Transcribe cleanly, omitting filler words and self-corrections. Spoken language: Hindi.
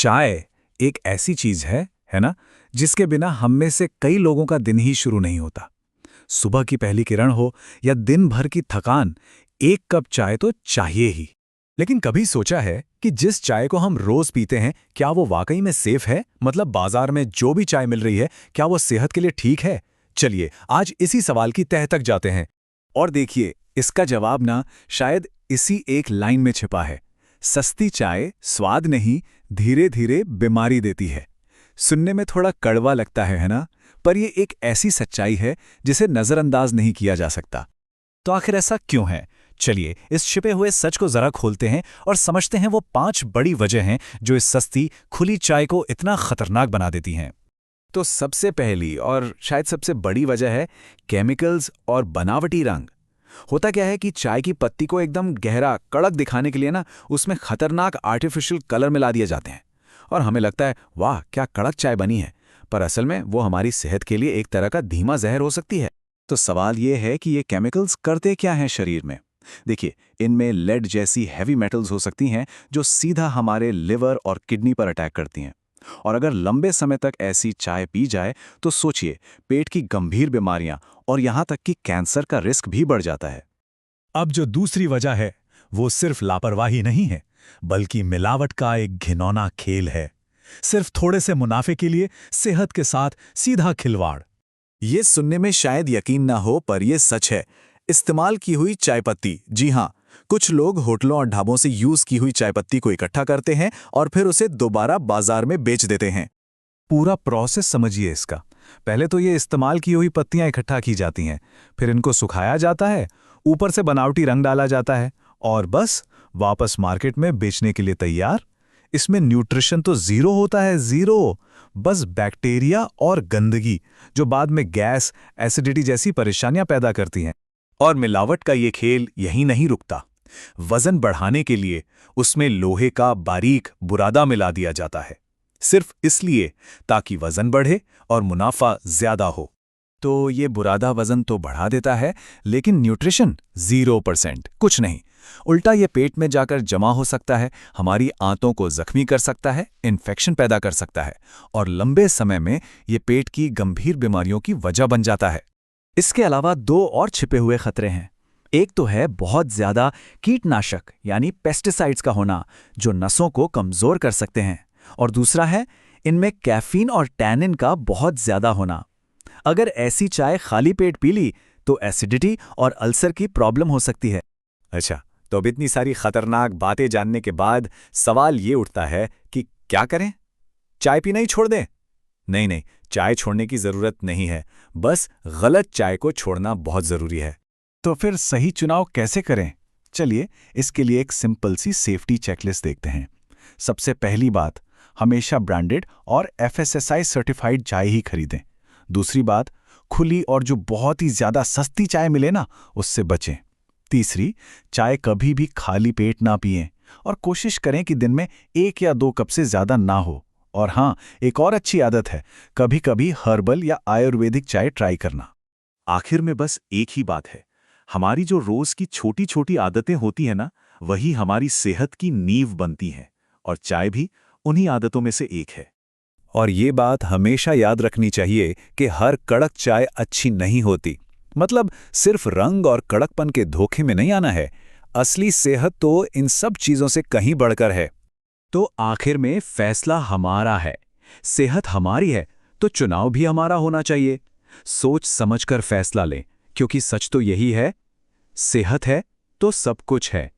चाय एक ऐसी चीज है ना, जिसके बिना हम में से कई लोगों का दिन ही शुरू नहीं होता। सुबह की पहली किरण हो या दिन भर की थकान, एक कप चाय तो चाहिए ही। लेकिन कभी सोचा है कि जिस चाय को हम रोज पीते हैं, क्या वो वाकई में सेफ है? मतलब बाजार में जो भी चाय मिल रही है, क्या वो सेहत के लिए ठीक है? चलिए आज इसी सवाल की तह तक जाते हैं। और देखिए, इसका जवाब ना शायद इसी एक लाइन में छिपा है। सस्ती चाय स्वाद नहीं, धीरे धीरे बीमारी देती है। सुनने में थोड़ा कड़वा लगता है ना? पर यह एक ऐसी सच्चाई है जिसे नजरअंदाज नहीं किया जा सकता। तो आखिर ऐसा क्यों है? चलिए इस छिपे हुए सच को जरा खोलते हैं और समझते हैं वो 5 बड़ी वजह हैं जो इस सस्ती खुली चाय को इतना खतरनाक बना देती हैं। तो सबसे पहली और शायद सबसे बड़ी वजह है केमिकल्स और बनावटी रंग। होता क्या है कि चाय की पत्ती को एकदम गहरा कड़क दिखाने के लिए ना उसमें खतरनाक आर्टिफिशियल कलर मिला दिए जाते हैं और हमें लगता है वाह क्या कड़क चाय बनी है, पर असल में वो हमारी सेहत के लिए एक तरह का धीमा जहर हो सकती है। तो सवाल ये है कि ये केमिकल्स करते क्या हैं शरीर में? देखिए, इनमें लेड जैसी हैवी मेटल्स हो सकती हैं जो सीधा हमारे लिवर और किडनी पर अटैक करती हैं। और अगर लंबे समय तक ऐसी चाय पी जाए तो सोचिए, पेट की गंभीर बीमारियां और यहां तक कि कैंसर का रिस्क भी बढ़ जाता है। अब जो दूसरी वजह है वो सिर्फ लापरवाही नहीं है, बल्कि मिलावट का एक घिनौना खेल है। सिर्फ थोड़े से मुनाफे के लिए सेहत के साथ सीधा खिलवाड़। ये सुनने में शायद यकीन ना हो, पर यह सच है। इस्तेमाल की हुई चाय पत्ती, जी हाँ, कुछ लोग होटलों और ढाबों से यूज की हुई चाय पत्ती को इकट्ठा करते हैं और फिर उसे दोबारा बाजार में बेच देते हैं। पूरा प्रोसेस समझिए इसका। पहले तो ये इस्तेमाल की हुई पत्तियां इकट्ठा की जाती हैं, फिर इनको सुखाया जाता है, ऊपर से बनावटी रंग डाला जाता है और बस वापस मार्केट में बेचने के लिए तैयार। इसमें न्यूट्रिशन तो जीरो होता है, जीरो। बस बैक्टीरिया और गंदगी जो बाद में गैस, एसिडिटी जैसी परेशानियां पैदा करती हैं। और मिलावट का ये खेल यहीं नहीं रुकता। वजन बढ़ाने के लिए उसमें लोहे का बारीक बुरादा मिला दिया जाता है, सिर्फ इसलिए ताकि वजन बढ़े और मुनाफा ज्यादा हो। तो ये बुरादा वजन तो बढ़ा देता है, लेकिन न्यूट्रिशन 0%, कुछ नहीं। उल्टा ये पेट में जाकर जमा हो सकता है, हमारी आंतों को जख्मी कर सकता है, इन्फेक्शन पैदा कर सकता है और लंबे समय में ये पेट की गंभीर बीमारियों की वजह बन जाता है। इसके अलावा 2 और छिपे हुए खतरे हैं। एक तो है बहुत ज्यादा कीटनाशक यानी पेस्टिसाइड्स का होना, जो नसों को कमजोर कर सकते हैं, और दूसरा है इनमें कैफीन और टैनिन का बहुत ज्यादा होना। अगर ऐसी चाय खाली पेट पी ली तो एसिडिटी और अल्सर की प्रॉब्लम हो सकती है। अच्छा, तो अब इतनी सारी खतरनाक बातें जानने के बाद सवाल ये उठता है कि क्या करें? चाय पीना ही छोड़ दें? नहीं नहीं, चाय छोड़ने की जरूरत नहीं है, बस गलत चाय को छोड़ना बहुत जरूरी है। तो फिर सही चुनाव कैसे करें? चलिए इसके लिए एक सिंपल सी सेफ्टी चेकलिस्ट देखते हैं। सबसे पहली बात, हमेशा ब्रांडेड और FSSAI सर्टिफाइड चाय ही खरीदें। दूसरी बात, खुली और जो बहुत ही ज्यादा सस्ती चाय मिले ना, उससे बचें। तीसरी, चाय कभी भी खाली पेट ना पिएं और कोशिश करें कि दिन में 1 या 2 कप से ज्यादा ना हो। और हाँ, एक और अच्छी आदत है, कभी कभी हर्बल या आयुर्वेदिक चाय ट्राई करना। आखिर में बस एक ही बात है, हमारी जो रोज की छोटी छोटी आदतें होती हैं ना, वही हमारी सेहत की नींव बनती हैं, और चाय भी उन्हीं आदतों में से एक है। और ये बात हमेशा याद रखनी चाहिए कि हर कड़क चाय अच्छी नहीं होती। मतलब सिर्फ रंग और कड़कपन के धोखे में नहीं आना है। असली सेहत तो इन सब चीजों से कहीं बढ़कर है। तो आखिर में फैसला हमारा है, सेहत हमारी है, तो चुनाव भी हमारा होना चाहिए। सोच समझकर फैसला लें, क्योंकि सच तो यही है, सेहत है तो सब कुछ है।